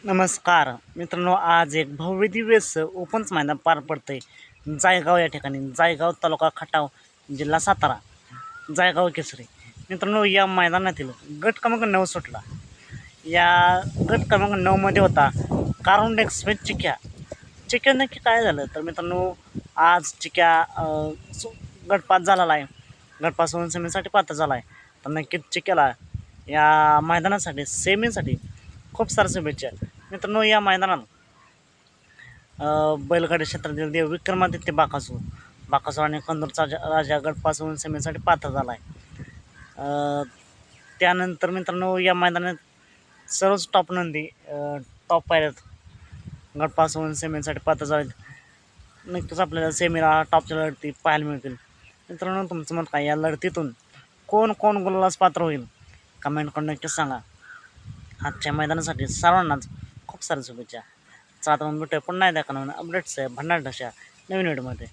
नमस्कार मित्रांनो, आज एक भव्य दिव्य ओपनचं मैदान पार पडतंय जायगाव या ठिकाणी. जायगाव तालुका खटाव, जिल्हा सातारा. जायगाव केसरी. मित्रांनो, या मैदानातील गट क्रमांक 9 सुटला. या गट क्रमांक 9मध्ये होता कारुंड एक्सप्रेस चिक्या. चिक्या नक्की काय झालं तर मित्रांनो, आज चिक्या गटपास झालेला आहे. गटपासून सेमीसाठी पात्र झाला आहे. तर नक्कीच चिक्याला या मैदानासाठी सेमीसाठी खूप साऱ्या शुभेच्छा. मित्रांनो, या मैदानात बैलगाडी क्षेत्रातील देव विक्रमादित्य बाकासूर आणि कंदूरचा राजा गटपासून सेमीसाठी पात्र झाला आहे. त्यानंतर मित्रांनो, या मैदानात सर्वच टॉप नंदी टॉप पायऱ्यात गटपासून सेमीसाठी पात्र झाले. नक्कीच आपल्याला सेमीला टॉपच्या लढती पाहायला मिळतील. मित्रांनो, तुमचं मत काय? या लढतीतून कोण गुलालास पात्र होईल कमेंट करून नक्कीच सांगा. आजच्या मैदानासाठी सर्वांनाच खूप साऱ्या शुभेच्छा. चला तर मग भेटूया पुन्हा एकदा अपडेट्स आहे भन्नाट अशा नवीन व्हिडिओमध्ये.